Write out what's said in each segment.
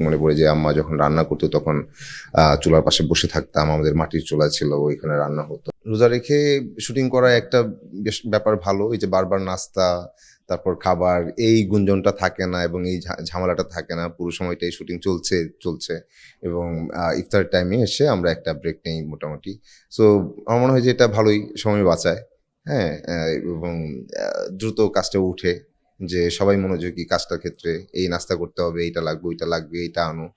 মনে পড়ে যে আম্মা যখন রান্না করতো তখন চুলার পাশে বসে থাকতাম। আমাদের মাটির চুলা ছিল, ওইখানে রান্না হতো। রোজা রেখে শুটিং করা একটা বেশ ব্যাপার ভালো। এই যে বারবার নাস্তা, তারপর খাবার, এই গুঞ্জনটা থাকে না এবং এই ঝামেলাটা থাকে না। পুরো সময়টাই শুটিং চলছে এবং ইফতার টাইমে এসে আমরা একটা ব্রেক নেই মোটামুটি। সো আমার মনে হয় যে এটা ভালোই সময় বাঁচায়। হ্যাঁ, এবং দ্রুত কাজটা উঠে, যে সবাই মনোযোগী কাজটার ক্ষেত্রে। এই নাস্তা করতে হবে, এইটা লাগবে, ওইটা লাগবে, এইটা আনো।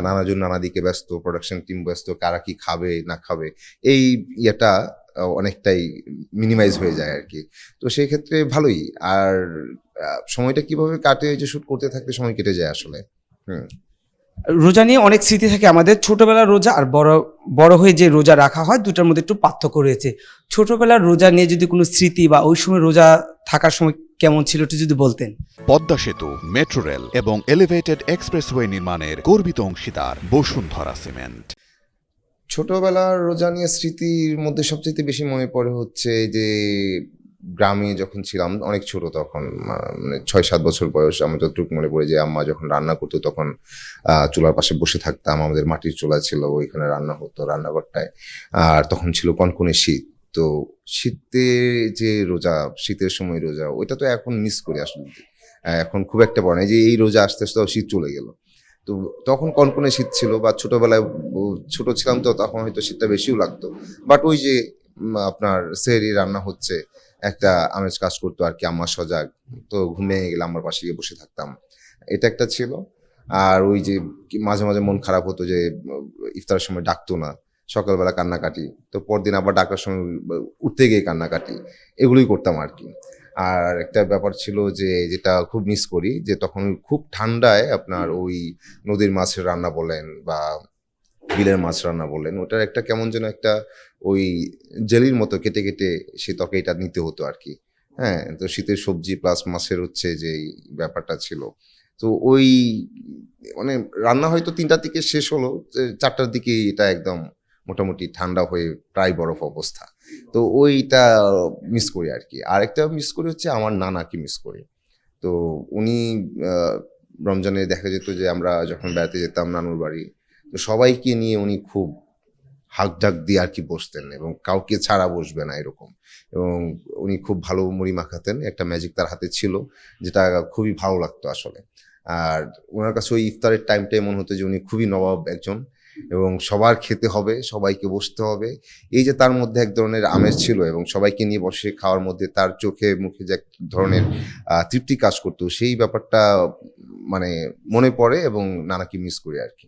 নানাজন নানা দিকে ব্যস্ত, প্রোডাকশন টিম ব্যস্ত, কারা কি খাবে না খাবে, এই ইয়েটা অনেকটাই মিনিমাইজ হয়ে যায় আর কি। তো সেই ক্ষেত্রে ভালোই। আর সময়টা কিভাবে কাটে, ওই যে শুট করতে থাকতে সময় কেটে যায় আসলে। হুম। রোজা নিয়ে অনেক স্মৃতি থাকে আমাদের। ছোটবেলার রোজা আর বড় বড় হয়ে যে রোজা রাখা হয়, দুটার মধ্যে একটু পার্থক্য রয়েছে। ছোটবেলার রোজা নিয়ে যদি কোনো স্মৃতি বা ওই সময় রোজা থাকার সময় কেমন ছিল একটু যদি বলতেন। পদ্মা সেতু, মেট্রো রেল এবং এলিভেটেড এক্সপ্রেসওয়ে নির্মাণের গর্বিত অংশীদার বসুন্ধরা সিমেন্ট। ছোটবেলার রোজা নিয়ে স্মৃতির মধ্যে সবচেয়ে বেশি মনে পড়ে হচ্ছে যে গ্রামে যখন ছিলাম, অনেক ছোট তখন, মানে 6-7 বছর বয়স। আমার যতটুকু মনে পড়ে যে আম্মা যখন রান্না করতো তখন চুলার পাশে বসে থাকতাম। আমাদের মাটির চুলা ছিল, ওইখানে রান্না হতো রান্নাঘরটায়। আর তখন ছিল কনকনে শীত। তো শীতে যে রোজা, শীতের সময় রোজা, ওইটা তো এখন মিস করি আসলে। এখন খুব একটা পড়ে না, এই যে এই রোজা আস্তে আস্তে শীত চলে গেল। তো তখন কনকনে শীত ছিল, বা ছোটবেলায় ছোট ছিলাম তো তখন হয়তো শীতটা বেশিও লাগতো। বাট ওই যে আপনার সেহরি রান্না হচ্ছে, একটা আমেজ কাজ করতো আর কি। আম্মা সজাগ, তো ঘুমিয়ে গেলে আমার পাশে গিয়ে বসে থাকতাম, এটা একটা ছিল। আর ওই যে মাঝে মাঝে মন খারাপ হতো যে ইফতারের সময় ডাকতো না, সকালবেলা কান্নাকাটি, তো পরদিন আবার ডাকার সময় উঠতে গিয়ে কান্নাকাটি, এগুলোই করতাম আর কি। আর একটা ব্যাপার ছিল যে যেটা খুব মিস করি, যে তখন খুব ঠান্ডায় আপনার ওই নদীর মাছের রান্না বলেন বা বিলের মাছ রান্না বললেন, ওটার একটা কেমন যেন একটা ওই জেলির মতো কেটে কেটে সে তরকারিটা নিতে হতো আর কি। হ্যাঁ, তো শীতের সবজি প্লাস মাছের হচ্ছে যে ব্যাপারটা ছিল। তো ওই মানে রান্না হয়তো 3টার দিকে শেষ হলো, 4টার দিকে এটা একদম মোটামুটি ঠান্ডা হয়ে প্রায় বরফ অবস্থা। তো ওইটা মিস করি আর কি। আরেকটা মিস করি হচ্ছে আমার নানাকে মিস করি। তো উনি রমজানে দেখা যেত যে আমরা যখন বেড়াতে যেতাম নানুর বাড়ি, তো সবাইকে নিয়ে উনি খুব হাঁক ডাক দিয়ে আর কি বসতেন, এবং কাউকে ছাড়া বসবে না এরকম। এবং উনি খুব ভালো মুড়ি মাখাতেন, একটা ম্যাজিক তার হাতে ছিল, যেটা খুবই ভালো লাগতো আসলে। আর ওনার কাছে ওই ইফতারের টাইমটাই মনে হতো যে উনি খুবই নবাব একজন, এবং সবার খেতে হবে, সবাইকে বসতে হবে। এই যে তার মধ্যে এক ধরনের আমেজ ছিল, এবং সবাইকে নিয়ে বসে খাওয়ার মধ্যে তার চোখে মুখে যে এক ধরনের তৃপ্তি কাজ করতো, সেই ব্যাপারটা মানে মনে পড়ে এবং নানাকে মিস করি আর কি।